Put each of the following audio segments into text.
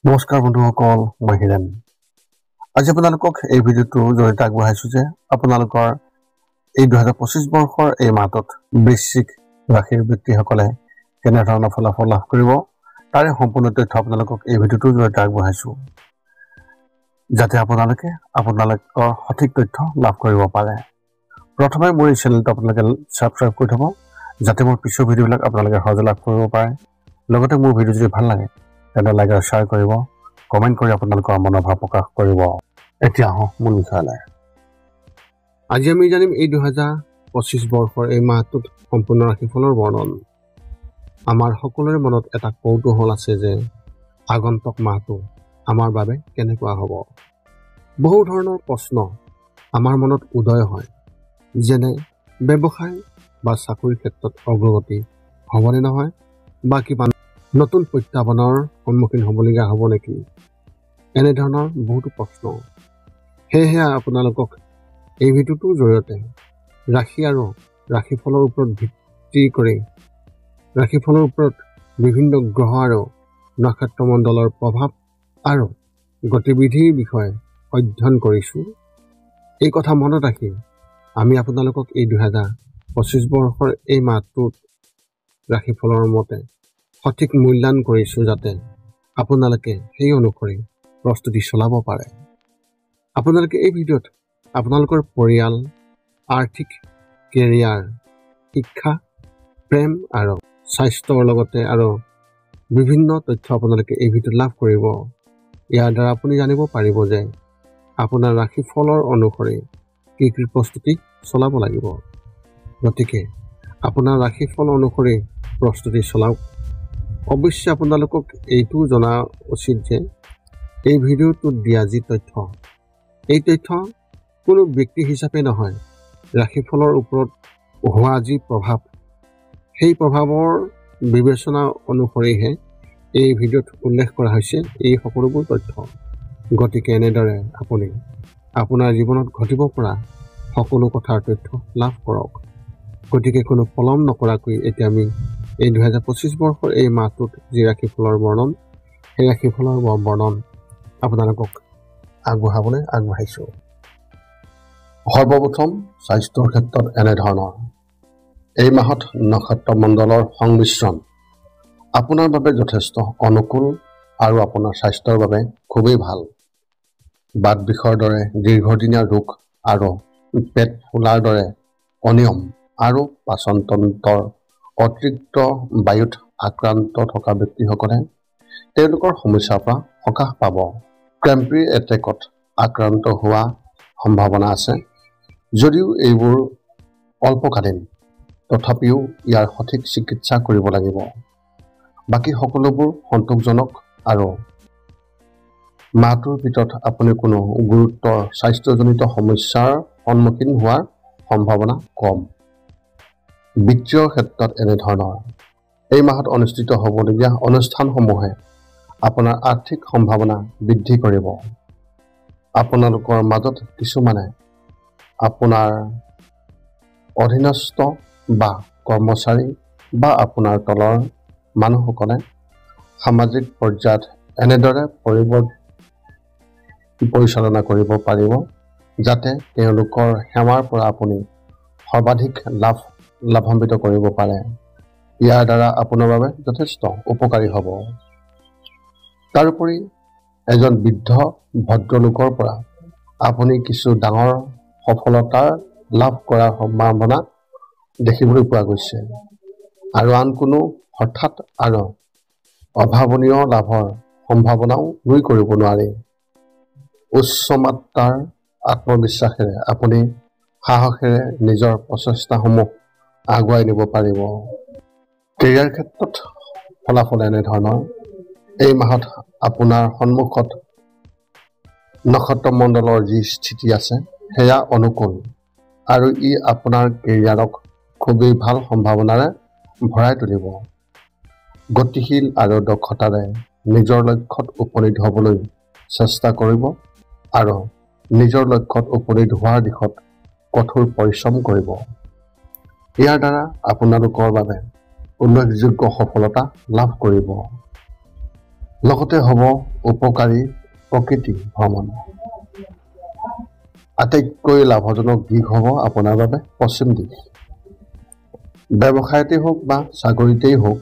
নমস্কাৰ বন্ধুসকল, মই হিৰেণ। আজি আপোনালোকক এই ভিডিঅ'টোৰ জৰিয়তে আগবঢ়াইছোঁ যে আপোনালোকৰ এই 2025 বৰ্ষৰ এই মাহটোত বৃশ্চিক ৰাশিৰ ব্যক্তিসকলে কেনেধৰণৰ ফলাফল লাভ কৰিব তাৰে সম্পূৰ্ণ তথ্য আপোনালোকক এই ভিডিঅ'টোৰ জৰিয়তে আগবঢ়াইছোঁ, যাতে আপোনালোকৰ সঠিক তথ্য লাভ কৰিব পাৰে। প্ৰথমে মোৰ এই চেনেলটো আপোনালোকে ছাবস্ক্ৰাইব কৰি থ'ব, যাতে মোৰ পিছৰ ভিডিঅ'বিলাক আপোনালোকে সহজে লাভ কৰিব পাৰে। লগতে মোৰ ভিডিঅ' যদি ভাল লাগে তেন্তে লাইক আৰু শ্বেয়াৰ কৰিব, কমেণ্ট কৰি আপোনালোকৰ মনোভাৱ প্ৰকাশ কৰিব। এতিয়া আহোঁ মূল বিষয়লৈ। আজি আমি জানিম এই 2025 বৰ্ষৰ এই মাহটোত সম্পূৰ্ণ ৰাশিফলৰ বৰ্ণন। আমাৰ সকলোৰে মনত এটা কৌতূহল আছে যে আগন্তুক মাহটো আমাৰ বাবে কেনেকুৱা হ'ব। বহু ধৰণৰ প্ৰশ্ন আমাৰ মনত উদয় হয়, যেনে ব্যৱসায় বা চাকৰিৰ ক্ষেত্ৰত অগ্ৰগতি হ'বনে নহয়, বা কিবা নতুন প্ৰত্যাহ্বানৰ সন্মুখীন হ'বলগীয়া হ'ব নেকি, এনেধৰণৰ বহুতো প্ৰশ্ন। সেয়েহে আপোনালোকক এই ভিডিঅ'টোৰ জৰিয়তে ৰাশি আৰু ৰাশিফলৰ ওপৰত ভিত্তি কৰি ৰাশিফলৰ ওপৰত বিভিন্ন গ্ৰহ আৰু নক্ষত্ৰমণ্ডলৰ প্ৰভাৱ আৰু গতিবিধিৰ বিষয়ে অধ্যয়ন কৰিছোঁ। এই কথা মনত ৰাখি আমি আপোনালোকক এই 2025 বৰ্ষৰ এই মাহটোত ৰাশিফলৰ মতে সঠিক মূল্যায়ন কৰিছোঁ, যাতে আপোনালোকে সেই অনুসৰি প্ৰস্তুতি চলাব পাৰে। আপোনালোকে এই ভিডিঅ'ত আপোনালোকৰ পৰিয়াল, আৰ্থিক, কেৰিয়াৰ, শিক্ষা, প্ৰেম আৰু স্বাস্থ্যৰ লগতে আৰু বিভিন্ন তথ্য আপোনালোকে এই ভিডিঅ'ত লাভ কৰিব। ইয়াৰ দ্বাৰা আপুনি জানিব পাৰিব যে আপোনাৰ ৰাশিফলৰ অনুসৰি কি কি প্ৰস্তুতি চলাব লাগিব। গতিকে আপোনাৰ ৰাশিফল অনুসৰি প্ৰস্তুতি চলাওক। অৱশ্যে আপোনালোকক এইটো জনা উচিত যে এই ভিডিঅ'টোত দিয়া যি তথ্য, এই তথ্য কোনো ব্যক্তি হিচাপে নহয়, ৰাশিফলৰ ওপৰত হোৱা যি প্ৰভাৱ, সেই প্ৰভাৱৰ বিবেচনা অনুসৰিহে এই ভিডিঅ'ত উল্লেখ কৰা হৈছে এই সকলোবোৰ তথ্য। গতিকে এনেদৰে আপুনি আপোনাৰ জীৱনত ঘটিব পৰা সকলো কথাৰ তথ্য লাভ কৰক। গতিকে কোনো পলম নকৰাকৈ এতিয়া আমি এই 2025 বৰ্ষৰ এই মাহটোত যি ৰাশিফলৰ বৰ্ণন, সেই ৰাশিফলৰ বৰ্ণন আপোনালোকক আগবঢ়াবলৈ আগবাঢ়িছোঁ। সৰ্বপ্ৰথম স্বাস্থ্যৰ ক্ষেত্ৰত এনেধৰণৰ। এই মাহত নক্ষত্ৰমণ্ডলৰ সংমিশ্ৰণ আপোনাৰ বাবে যথেষ্ট অনুকূল আৰু আপোনাৰ স্বাস্থ্যৰ বাবে খুবেই ভাল। বাত বিষৰ দৰে দীৰ্ঘদিনীয়া ৰোগ আৰু পেট ফুলাৰ দৰে অনিয়ম আৰু পাচন তন্ত্ৰৰ অতিৰিক্ত বায়ুত আক্ৰান্ত থকা ব্যক্তিসকলে তেওঁলোকৰ সমস্যাৰ পৰা সকাহ পাব। ক্ৰেম্পি এটেকত আক্ৰান্ত হোৱা সম্ভাৱনা আছে। যদিও এইবোৰ অল্পকালীন, তথাপিও ইয়াৰ সঠিক চিকিৎসা কৰিব লাগিব। বাকী সকলোবোৰ সন্তোষজনক আৰু মাহটোৰ ভিতৰত আপুনি কোনো গুৰুতৰ স্বাস্থ্যজনিত সমস্যাৰ সন্মুখীন হোৱাৰ সম্ভাৱনা কম। বিত্তীয় ক্ষেত্ৰত এনেধৰণৰ। এই মাহত অনুষ্ঠিত হ'বলগীয়া অনুষ্ঠানসমূহে আপোনাৰ আৰ্থিক সম্ভাৱনা বৃদ্ধি কৰিব। আপোনালোকৰ মাজত কিছুমানে আপোনাৰ অধীনস্থ বা কৰ্মচাৰী বা আপোনাৰ তলৰ মানুহসকলে সামাজিক পৰ্যায়ত এনেদৰে পৰিচালনা কৰিব পাৰিব, যাতে তেওঁলোকৰ সেৱাৰ পৰা আপুনি সৰ্বাধিক লাভান্বিত কৰিব পাৰে। ইয়াৰ দ্বাৰা আপোনাৰ বাবে যথেষ্ট উপকাৰী হ'ব। তাৰোপৰি এজন বৃদ্ধ ভদ্ৰলোকৰ পৰা আপুনি কিছু ডাঙৰ সফলতাৰ লাভ কৰাৰ সম্ভাৱনা দেখিবলৈ পোৱা গৈছে, আৰু আন কোনো হঠাৎ আৰু অভাৱনীয় লাভৰ সম্ভাৱনাও নুই কৰিব নোৱাৰি। উচ্চ মাত্ৰাৰ আত্মবিশ্বাসেৰে আপুনি সাহসেৰে নিজৰ প্ৰচেষ্টাসমূহ আগুৱাই নিব পাৰিব। কেৰিয়াৰ ক্ষেত্ৰত ফলাফল এনেধৰণৰ। এই মাহত আপোনাৰ সন্মুখত নক্ষত্ৰমণ্ডলৰ যি স্থিতি আছে সেয়া অনুকূল, আৰু ই আপোনাৰ কেৰিয়াৰক খুবেই ভাল সম্ভাৱনাৰে ভৰাই তুলিব। গতিশীল আৰু দক্ষতাৰে নিজৰ লক্ষ্যত উপনীত হ'বলৈ চেষ্টা কৰিব আৰু নিজৰ লক্ষ্যত উপনীত হোৱাৰ দিশত কঠোৰ পৰিশ্ৰম কৰিব। ইয়াৰ দ্বাৰা আপোনালোকৰ বাবে উল্লেখযোগ্য সফলতা লাভ কৰিব। লগতে হ'ব উপকাৰী প্ৰকৃতি ভ্ৰমণ। আটাইতকৈ লাভজনক দিশ হ'ব আপোনাৰ বাবে পশ্চিম দিশ। ব্যৱসায়তেই হওক বা চাকৰিতেই হওক,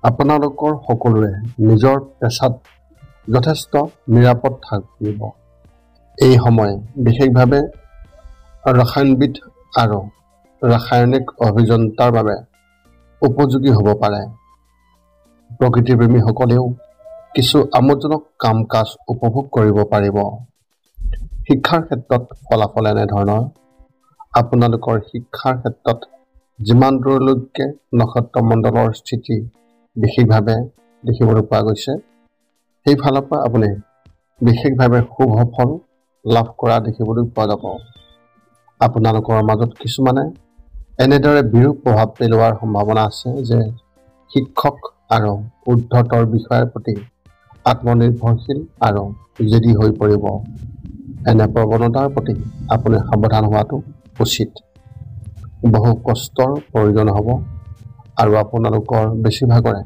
আপোনালোকৰ সকলোৰে নিজৰ পেছাত যথেষ্ট নিৰাপদ থাকিব। এই সময় বিশেষভাৱে ৰসায়নবিদ আৰু ৰাসায়নিক অভিযন্তাৰ বাবে উপযোগী হ'ব পাৰে। প্ৰকৃতিপ্ৰেমীসকলেও কিছু আমোদজনক কাম কাজ উপভোগ কৰিব পাৰিব। শিক্ষাৰ ক্ষেত্ৰত ফলাফল এনেধৰণৰ। আপোনালোকৰ শিক্ষাৰ ক্ষেত্ৰত যিমান দূৰলৈকে নক্ষত্ৰমণ্ডলৰ স্থিতি বিশেষভাৱে দেখিবলৈ পোৱা গৈছে, সেইফালৰ পৰা আপুনি বিশেষভাৱে শুভ ফল লাভ কৰা দেখিবলৈ পোৱা যাব। আপোনালোকৰ মাজত কিছুমানে এনেদৰে বিৰূপ প্ৰভাৱ পেলোৱাৰ সম্ভাৱনা আছে যে শিক্ষক আৰু উদ্ধতৰ বিষয়ৰ প্ৰতি আত্মনিৰ্ভৰশীল আৰু জেদী হৈ পৰিব। এনে প্ৰৱণতাৰ প্ৰতি আপুনি সাৱধান হোৱাটো উচিত। বহু কষ্টৰ প্ৰয়োজন হ'ব আৰু আপোনালোকৰ বেছিভাগৰে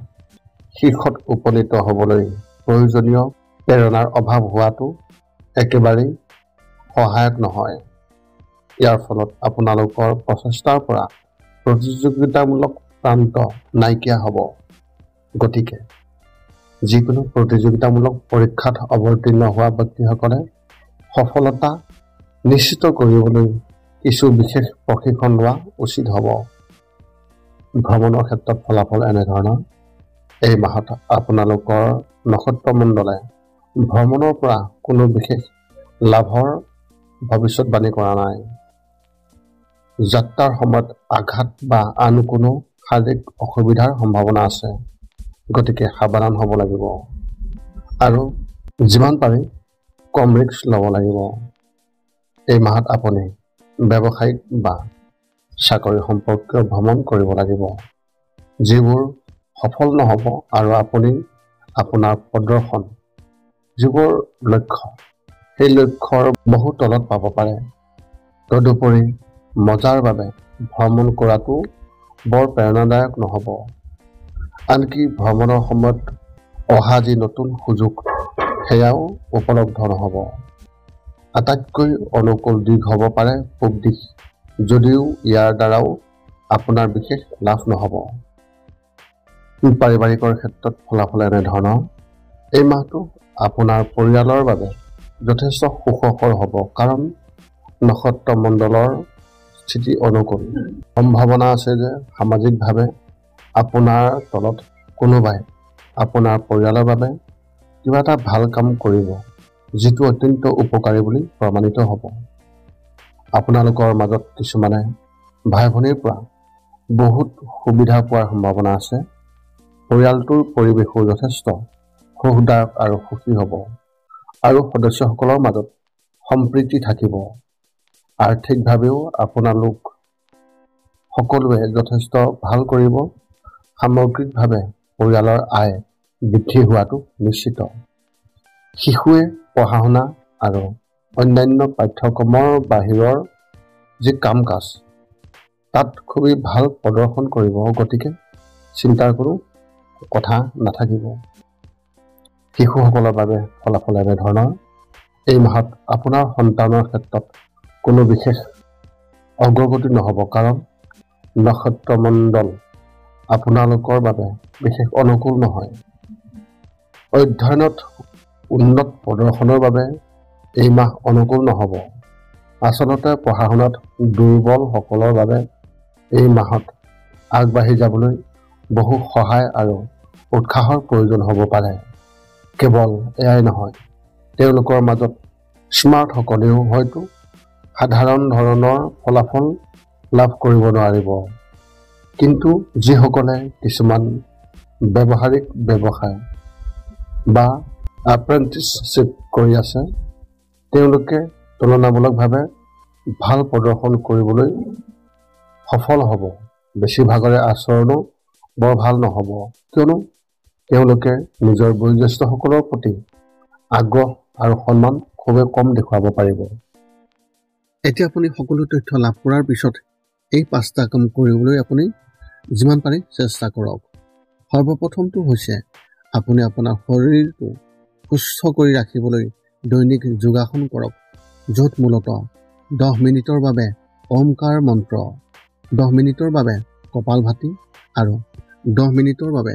শীৰ্ষত উপনীত হ'বলৈ প্ৰয়োজনীয় প্ৰেৰণাৰ অভাৱ হোৱাটো একেবাৰেই সহায়ক নহয়। ইয়াৰ ফলত আপোনালোকৰ প্ৰচেষ্টাৰ পৰা প্ৰতিযোগিতামূলক প্ৰান্ত নাইকিয়া হ'ব। গতিকে যিকোনো প্ৰতিযোগিতামূলক পৰীক্ষাত অৱতীৰ্ণ হোৱা ব্যক্তিসকলে সফলতা নিশ্চিত কৰিবলৈ কিছু বিশেষ প্ৰশিক্ষণ লোৱা উচিত হ'ব। ভ্ৰমণৰ ক্ষেত্ৰত ফলাফল এনেধৰণৰ। এই মাহত আপোনালোকৰ নক্ষত্ৰমণ্ডলে ভ্ৰমণৰ পৰা কোনো বিশেষ লাভৰ ভৱিষ্যতবাণী কৰা নাই। যাত্ৰাৰ সময়ত আঘাত বা আন কোনো শাৰীৰিক অসুবিধাৰ সম্ভাৱনা আছে। গতিকে সাৱধান হ'ব লাগিব আৰু যিমান পাৰি কম ৰিস্ক ল'ব লাগিব। এই মাহত আপুনি ব্যৱসায়িক বা চাকৰি সম্পৰ্কীয় ভ্ৰমণ কৰিব লাগিব, যিবোৰ সফল নহ'ব আৰু আপুনি আপোনাৰ প্ৰদৰ্শন যিবোৰ লক্ষ্য, সেই লক্ষ্যৰ বহু তলত পাব পাৰে। তদুপৰি মজাৰ বাবে ভ্ৰমণ কৰাটো বৰ প্ৰেৰণাদায়ক নহ'ব। আনকি ভ্ৰমণৰ সময়ত অহা যি নতুন সুযোগ, সেয়াও উপলব্ধ নহ'ব। আটাইতকৈ অনুকূল দিশ হ'ব পাৰে পূব দিশ, যদিও ইয়াৰ দ্বাৰাও আপোনাৰ বিশেষ লাভ নহ'ব। পাৰিবাৰিকৰ ক্ষেত্ৰত ফলাফল এনেধৰণৰ। এই মাহটো আপোনাৰ পৰিয়ালৰ বাবে যথেষ্ট সুখকৰ হ'ব, কাৰণ নক্ষত্ৰমণ্ডলৰ স্থিতি অনুকূল। সম্ভাৱনা আছে যে সামাজিকভাৱে আপোনাৰ তলত কোনোবাই আপোনাৰ পৰিয়ালৰ বাবে কিবা এটা ভাল কাম কৰিব, যিটো অত্যন্ত উপকাৰী বুলি প্ৰমাণিত হ'ব। আপোনালোকৰ মাজত কিছুমানে ভাই ভনীৰ পৰা বহুত সুবিধা পোৱাৰ সম্ভাৱনা আছে। পৰিয়ালটোৰ পৰিৱেশো যথেষ্ট সুখদায়ক আৰু সুখী হ'ব আৰু সদস্যসকলৰ মাজত সম্প্ৰীতি থাকিব। আৰ্থিকভাৱেও আপোনালোক সকলোৱে যথেষ্ট ভাল কৰিব। সামগ্ৰিকভাৱে পৰিয়ালৰ আয় বৃদ্ধি হোৱাটো নিশ্চিত। শিশুৱে পঢ়া শুনা আৰু অন্যান্য পাঠ্যক্ৰমৰ বাহিৰৰ যি কাম কাজ, তাত খুবেই ভাল প্ৰদৰ্শন কৰিব। গতিকে চিন্তাৰ কোনো কথা নাথাকিব। শিশুসকলৰ বাবে ফলাফল এনেধৰণৰ। এই মাহত আপোনাৰ সন্তানৰ ক্ষেত্ৰত কোনো বিশেষ অগ্ৰগতি নহ'ব, কাৰণ নক্ষত্ৰমণ্ডল আপোনালোকৰ বাবে বিশেষ অনুকূল নহয়। অধ্যয়নত উন্নত প্ৰদৰ্শনৰ বাবে এই মাহ অনুকূল নহ'ব। আচলতে পঢ়া শুনাত দুৰ্বলসকলৰ বাবে এই মাহত আগবাঢ়ি যাবলৈ বহু সহায় আৰু উৎসাহৰ প্ৰয়োজন হ'ব পাৰে। কেৱল এয়াই নহয়, তেওঁলোকৰ মাজত স্মাৰ্টসকলেও হয়তো সাধাৰণ ধৰণৰ ফলাফল লাভ কৰিব নোৱাৰিব। কিন্তু যিসকলে কিছুমান ব্যৱহাৰিক ব্যৱসায় বা এপ্ৰেণ্টিছশ্বিপ কৰি আছে, তেওঁলোকে তুলনামূলকভাৱে ভাল প্ৰদৰ্শন কৰিবলৈ সফল হ'ব। বেছিভাগৰে আচৰণো বৰ ভাল নহ'ব, কিয়নো তেওঁলোকে নিজৰ বয়োজ্যেষ্ঠসকলৰ প্ৰতি আগ্ৰহ আৰু সন্মান খুবেই কম দেখুৱাব পাৰিব। এতিয়া আপুনি সকলো তথ্য লাভ কৰাৰ পিছত এই 5টা কাম কৰিবলৈ আপুনি যিমান পাৰি চেষ্টা কৰক। সৰ্বপ্ৰথমটো হৈছে আপুনি আপোনাৰ শৰীৰটো সুস্থ কৰি ৰাখিবলৈ দৈনিক যোগাসন কৰক, য'ত মূলতঃ 10 মিনিটৰ বাবে ওমকাৰ মন্ত্ৰ, 10 মিনিটৰ বাবে কপালভাতি আৰু 10 মিনিটৰ বাবে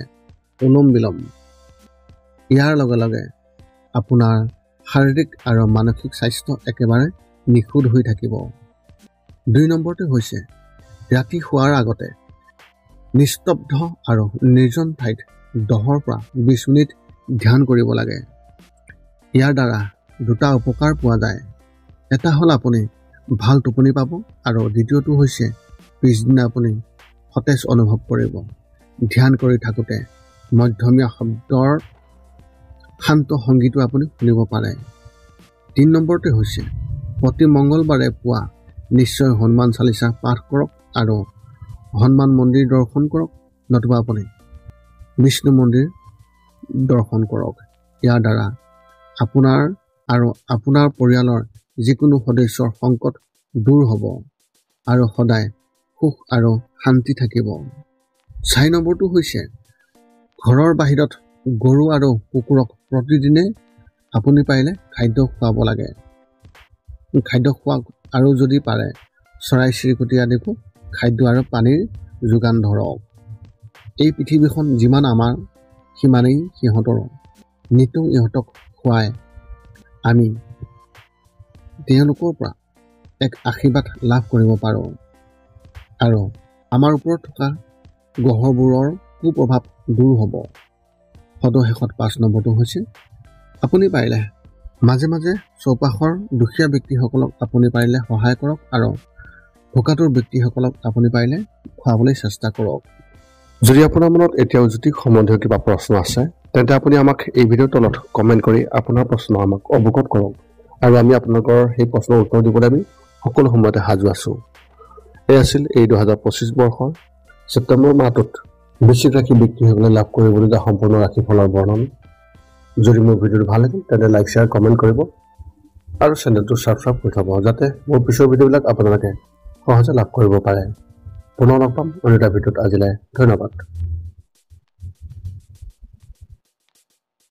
অনুলোম বিলোম। ইয়াৰ লগে লগে আপোনাৰ শাৰীৰিক আৰু মানসিক স্বাস্থ্য একেবাৰে নিখুঁত হৈ থাকিব। 2 নম্বৰটো হৈছে ৰাতি শোৱাৰ আগতে নিস্তব্ধ আৰু নিৰ্জন ঠাইত 10 পৰা 20 মিনিট ধ্যান কৰিব লাগে। ইয়াৰ দ্বাৰা দুটা উপকাৰ পোৱা যায়। এটা হ'ল আপুনি ভাল টোপনি পাব আৰু দ্বিতীয়টো হৈছে পিছদিনা আপুনি সতেজ অনুভৱ কৰিব। ধ্যান কৰি থাকোঁতে মধ্যমীয়া শব্দৰ শান্ত সংগীতো আপুনি শুনিব পাৰে। 3 নম্বৰটো হৈছে প্ৰতি মঙ্গলবাৰে পুৱা নিশ্চয় হনুমান চালিচা পাঠ কৰক আৰু হনুমান মন্দিৰ দৰ্শন কৰক, নতুবা আপুনি বিষ্ণু মন্দিৰ দৰ্শন কৰক। ইয়াৰ দ্বাৰা আপোনাৰ আৰু আপোনাৰ পৰিয়ালৰ যিকোনো সদস্যৰ সংকট দূৰ হ'ব আৰু সদায় সুখ আৰু শান্তি থাকিব। 4 নম্বৰটো হৈছে ঘৰৰ বাহিৰত গৰু আৰু কুকুৰক প্ৰতিদিনে আপুনি পাৰিলে খাদ্য খুৱাব লাগে। খাদ্য খোৱা আৰু যদি পাৰে চৰাই চিৰিকটি আদিকো খাদ্য আৰু পানীৰ যোগান ধৰক। এই পৃথিৱীখন যিমান আমাৰ সিমানেই সিহঁতৰ। নিতৌ ইহঁতক খুৱাই আমি তেওঁলোকৰ পৰা এক আশীৰ্বাদ লাভ কৰিব পাৰোঁ আৰু আমাৰ ওপৰত থকা গ্ৰহবোৰৰ কুপ্ৰভাৱ দূৰ হ'ব। সদশেষত 5 নম্বৰটো হৈছে আপুনি পাৰিলে মাজে মাজে চৌপাশৰ দুখীয়া ব্যক্তিসকলক আপুনি পাৰিলে সহায় কৰক আৰু ভোকাতুৰ ব্যক্তিসকলক আপুনি পাৰিলে খুৱাবলৈ চেষ্টা কৰক। যদি আপোনাৰ মনত এতিয়াও জ্যোতিষ সম্বন্ধীয় কিবা প্ৰশ্ন আছে তেন্তে আপুনি আমাক এই ভিডিঅ'ৰ তলত কমেণ্ট কৰি আপোনাৰ প্ৰশ্ন আমাক অৱগত কৰক আৰু আমি আপোনালোকৰ সেই প্ৰশ্নৰ উত্তৰ দিবলৈ আমি সকলো সময়তে সাজু আছোঁ। এই আছিল এই 2025 বৰ্ষৰ ছেপ্টেম্বৰ মাহটোত বৃশ্চিক ৰাশি ব্যক্তিসকলে লাভ কৰিবলগীয়া সম্পূৰ্ণ ৰাশিফলৰ বৰ্ণন। যদি মোৰ ভিডিঅ'টো ভাল লাগিল তেন্তে লাইক শ্বেয়াৰ কমেণ্ট কৰিব আৰু চেনেলটো ছাবস্ক্ৰাইব কৰি থ'ব যাতে মোৰ পিছৰ ভিডিঅ'বিলাক আপোনালোকে সহজে লাভ কৰিব পাৰে। পুনৰ লগ পাম অন্য এটা ভিডিঅ'ত। আজিলৈ ধন্যবাদ।